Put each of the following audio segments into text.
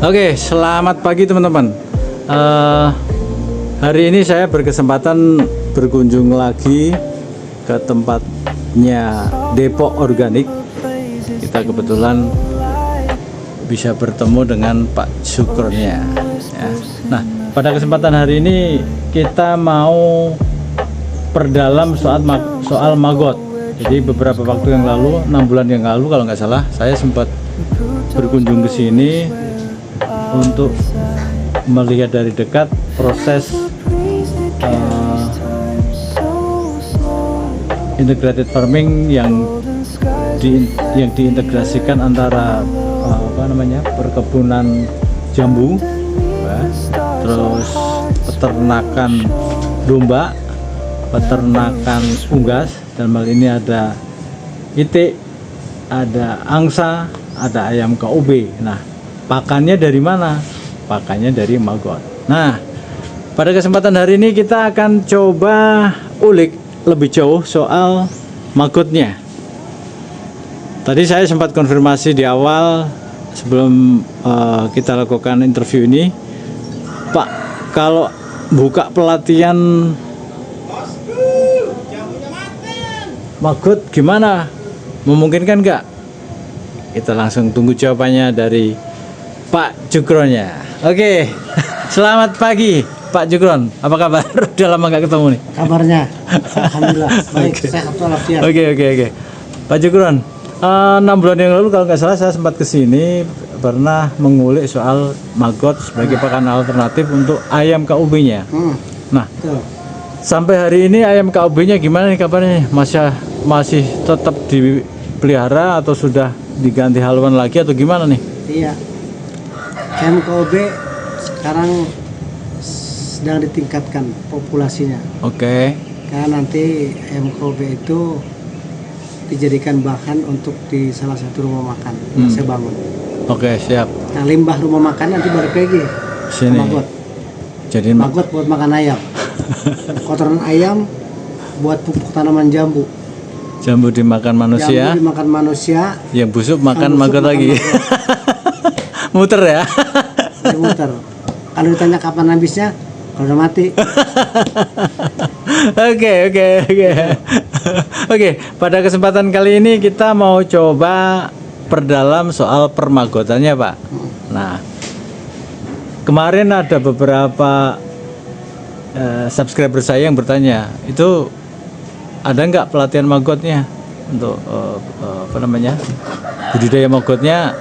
Oke, selamat pagi teman-teman. Hari ini saya berkesempatan berkunjung lagi ke tempatnya Depok Organik. Kita kebetulan bisa bertemu dengan Pak Sukronnya. Ya. Nah, pada kesempatan hari ini kita mau perdalam soal maggot. Jadi beberapa waktu yang lalu, 6 bulan yang lalu kalau nggak salah, saya sempat berkunjung ke sini untuk melihat dari dekat proses integrated farming yang diintegrasikan antara perkebunan jambu, terus peternakan domba, peternakan unggas, dan hal ini ada itik, ada angsa, ada ayam KOB. Nah, pakannya dari mana? Pakannya dari maggot. Nah, pada kesempatan hari ini kita akan coba ulik lebih jauh soal maggotnya. Tadi saya sempat konfirmasi di awal sebelum kita lakukan interview ini, Pak, kalau buka pelatihan maggot gimana? Memungkinkan nggak? Kita langsung tunggu jawabannya dari Pak Jukronnya. Oke, selamat pagi Pak Jukron. Apa kabar? Udah lama nggak ketemu nih. Kabarnya, alhamdulillah baik, sehat walafiat. Oke. Pak Jukron, 6 bulan yang lalu kalau nggak salah saya sempat kesini pernah mengulik soal maggot sebagai pakan alternatif untuk ayam KUB-nya. Nah, Betul. sampai hari ini ayam KUB-nya gimana nih kabarnya? Masih tetap dipelihara atau sudah diganti haluan lagi atau gimana nih? Iya, MKOB sekarang sedang ditingkatkan populasinya. Oke. Karena nanti MKOB itu dijadikan bahan untuk di salah satu rumah makan yang saya bangun. Oke, siap. Nah, limbah rumah makan nanti balik lagi Sini. ke maggot. Jadi Maggot buat makan ayam. Kotoran ayam buat pupuk tanaman jambu. jambu dimakan manusia, Jambu dimakan manusia, yang busuk makan busuk maggot makan lagi. maggot. Muter ya. Muter. Kalau ditanya kapan habisnya, kalau udah mati. Oke, pada kesempatan kali ini kita mau coba perdalam soal permaggotannya, Pak. Nah, kemarin ada beberapa subscriber saya yang bertanya, itu ada nggak pelatihan maggotnya untuk budidaya maggotnya,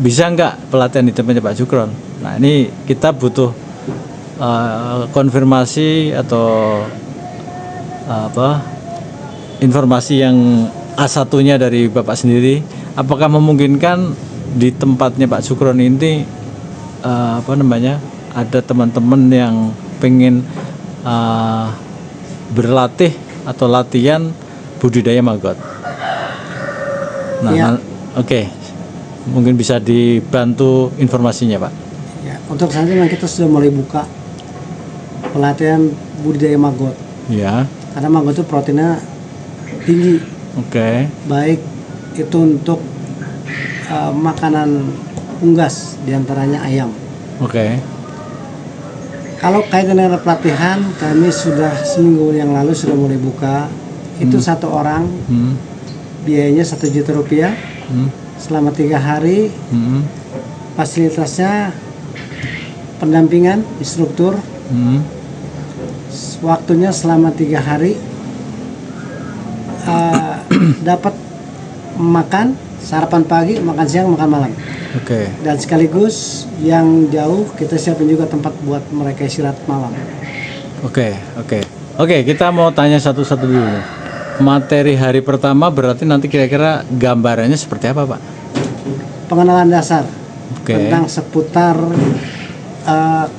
bisa nggak pelatihan di tempatnya Pak Jukron? Nah, ini kita butuh konfirmasi atau informasi yang A1-nya dari Bapak sendiri. Apakah memungkinkan di tempatnya Pak Jukron ini ada teman-teman yang pengen berlatih atau latihan budidaya maggot? Nah, Ya. Oke. Mungkin bisa dibantu informasinya, Pak. Ya, untuk saat ini memang kita sudah mulai buka pelatihan budidaya maggot. Ya. Karena maggot itu proteinnya tinggi, Oke. baik itu untuk makanan unggas, diantaranya ayam. Oke. Kalau kaitan dengan pelatihan, kami sudah seminggu yang lalu sudah mulai buka. Itu satu orang, biayanya Rp1.000.000 selama 3 hari. Fasilitasnya pendampingan instruktur, waktunya selama 3 hari, dapat makan sarapan pagi, makan siang, makan malam. Oke. Dan sekaligus yang jauh kita siapin juga tempat buat mereka istirahat malam. Oke, kita mau tanya satu-satu dulu. Materi hari pertama berarti nanti kira-kira gambarannya seperti apa, Pak? Pengenalan dasar Oke. tentang seputar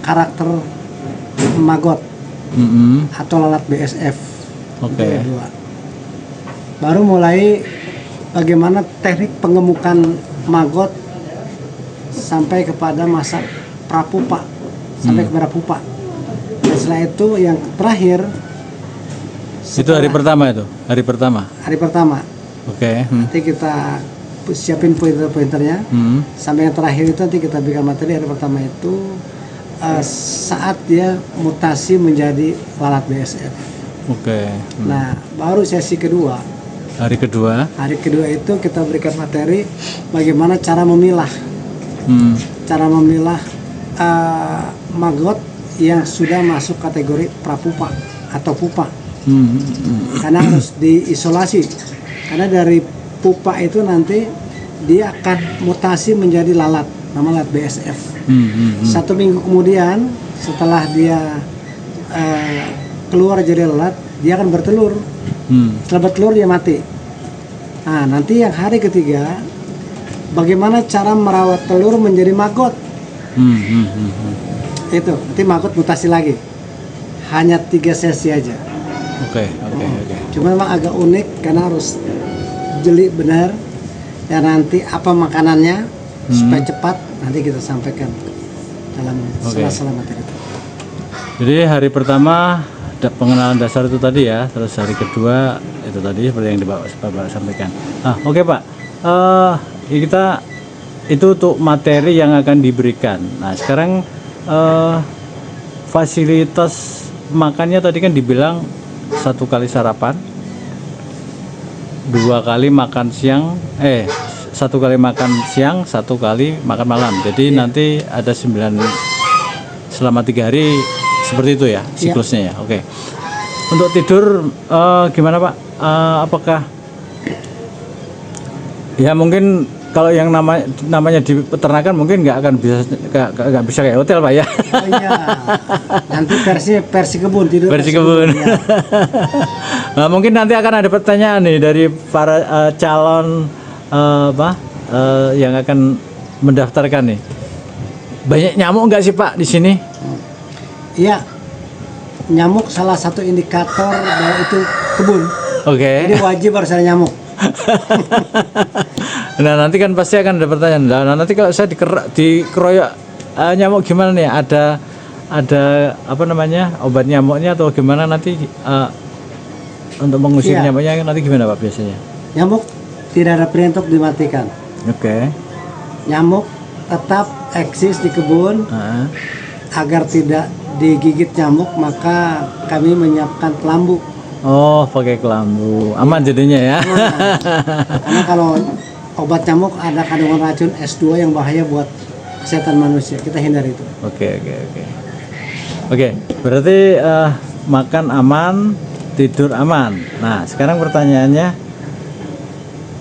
karakter maggot atau lalat BSF. Oke. Itu dua. Baru mulai bagaimana teknik pengemukan maggot sampai kepada masa prapupa, sampai kepada pupa. Dan setelah itu yang terakhir Itu hari pertama itu, hari pertama. hari pertama Oke. nanti kita siapin pointer-pointernya. Hmm. Sampai yang terakhir itu nanti kita berikan materi. Hari pertama itu saat dia mutasi menjadi lalat BSF. Oke. Nah, baru sesi kedua. Hari kedua. Hari kedua itu kita berikan materi bagaimana cara memilah. Hmm. Cara memilah maggot yang sudah masuk kategori prapupa atau pupa. Karena harus diisolasi. Karena dari pupa itu nanti dia akan mutasi menjadi lalat, nama lalat BSF. 1 minggu kemudian setelah dia keluar jadi lalat, dia akan bertelur. Setelah bertelur dia mati. Nah, nanti yang hari ketiga, bagaimana cara merawat telur menjadi maggot. Itu, nanti maggot mutasi lagi. Hanya 3 sesi aja. Oke. Cuma memang agak unik karena harus jeli benar. Dan nanti apa makanannya supaya cepat nanti kita sampaikan dalam sela-sela materi itu. Jadi hari pertama pengenalan dasar itu tadi ya, terus hari kedua itu tadi seperti yang Bapak sampaikan. Oke Pak, kita itu untuk materi yang akan diberikan. Nah sekarang fasilitas makannya tadi kan dibilang 1 kali sarapan, 2 kali makan siang, 1 kali makan siang, 1 kali makan malam. Jadi nanti ada 9 selama 3 hari seperti itu ya siklusnya ya. Oke. Untuk tidur gimana Pak? Apakah ya mungkin kalau yang namanya di peternakan mungkin nggak bisa kayak hotel Pak ya? Oh iya. Nanti versi kebun tidur. Versi kebun. Ya. Nah, mungkin nanti akan ada pertanyaan nih dari para calon yang akan mendaftarkan nih. Banyak nyamuk nggak sih Pak di sini? Iya, nyamuk salah satu indikator bahwa itu kebun. Oke. Jadi wajib harus ada nyamuk. Nah nanti kan pasti akan ada pertanyaan. Nah nanti kalau saya dikeroyok nyamuk gimana nih? Ada apa namanya obat nyamuknya atau gimana nanti untuk mengusir nyamuknya nanti gimana Pak biasanya? Nyamuk tidak ada perintah untuk dimatikan. Oke. Nyamuk tetap eksis di kebun. Agar tidak digigit nyamuk maka kami menyiapkan kelambu. Oh, pakai kelambu. Aman jadinya ya. Karena kalau obat nyamuk ada kandungan racun S2 yang bahaya buat kesehatan manusia. Kita hindari itu. Oke, berarti makan aman, tidur aman. Nah, sekarang pertanyaannya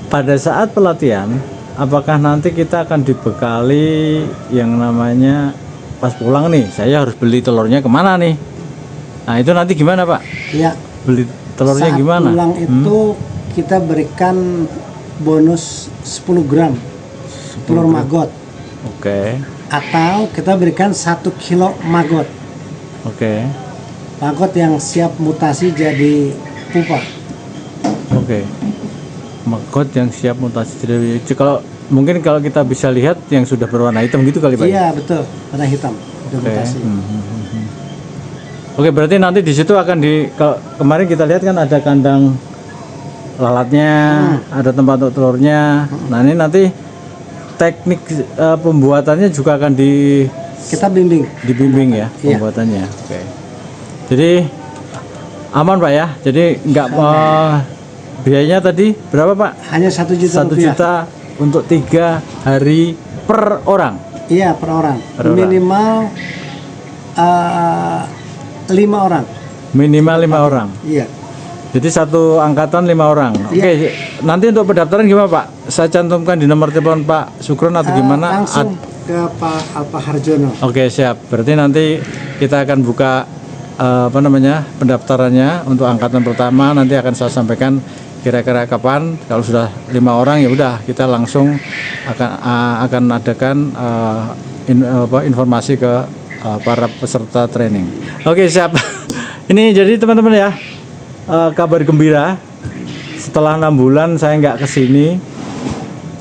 pada saat pelatihan apakah nanti kita akan dibekali yang namanya pas pulang nih, saya harus beli telurnya kemana nih? Nah itu nanti gimana Pak? Iya. Beli telurnya saat gimana? Pulang itu kita berikan bonus 10 gram telur maggot. Oke. Atau kita berikan 1 kilo maggot. Oke. Maggot yang siap mutasi jadi pupa. Oke. Maggot yang siap mutasi jadi mungkin kalau kita bisa lihat yang sudah berwarna hitam gitu kali Pak? Iya betul, warna hitam. Mutasi. Oke, berarti nanti di situ akan kemarin kita lihat kan ada kandang lalatnya, ada tempat untuk telurnya. Nah ini nanti teknik pembuatannya juga akan kita dibimbing ya pembuatannya. Oke. Jadi aman Pak ya. Jadi nggak biayanya tadi berapa Pak? Hanya 1 juta. 1 juta untuk 3 hari per orang. Iya per orang. Minimal 5 orang. Minimal 5 orang. Iya. Jadi satu angkatan 5 orang. Oke, nanti untuk pendaftaran gimana Pak? Saya cantumkan di nomor telepon Pak Sukron atau gimana? Langsung ke Pak Alpa Harjono. Oke siap. Berarti nanti kita akan buka pendaftarannya untuk angkatan pertama. Nanti akan saya sampaikan kira-kira kapan. Kalau sudah 5 orang ya udah kita langsung akan adakan informasi ke para peserta training. Oke siap. Ini jadi teman-teman ya, kabar gembira. Setelah 6 bulan saya nggak kesini,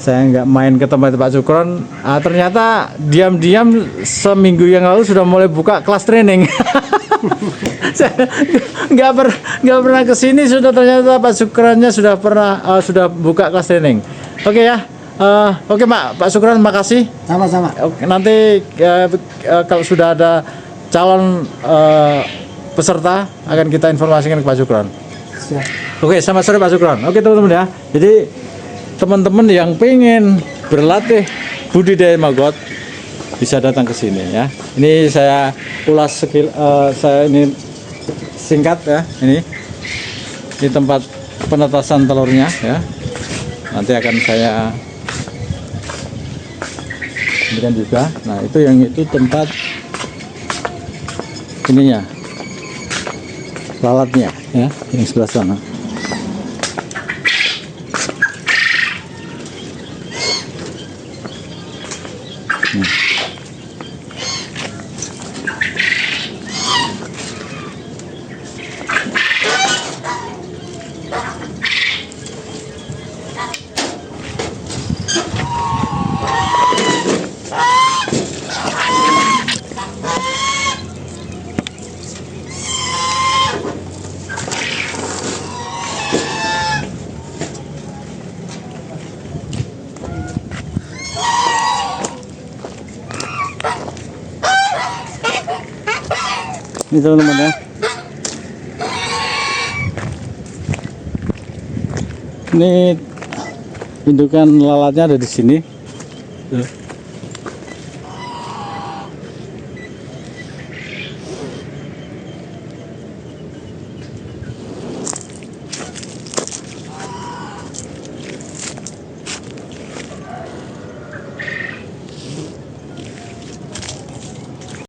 saya nggak main ke tempat Pak Sukron. Ternyata diam-diam seminggu yang lalu sudah mulai buka kelas training. Saya nggak pernah kesini, sudah ternyata Pak Sukronnya sudah buka kelas training. Oke ya. Oke Pak Sukron, makasih. Sama-sama. Oke, nanti kalau sudah ada calon peserta akan kita informasikan ke Pak Sukron. Siap. Oke, selamat sore Pak Sukron. Oke teman-teman ya. Jadi teman-teman yang pengen berlatih budidaya maggot bisa datang ke sini ya. Ini saya ulas saya ini singkat ya. Ini tempat penetasan telurnya ya. Nanti akan saya berikan juga. Nah itu tempat ininya, lalatnya ya, yang sebelah sana. Ini teman-teman ya. Ini indukan lalatnya ada di sini. Tuh.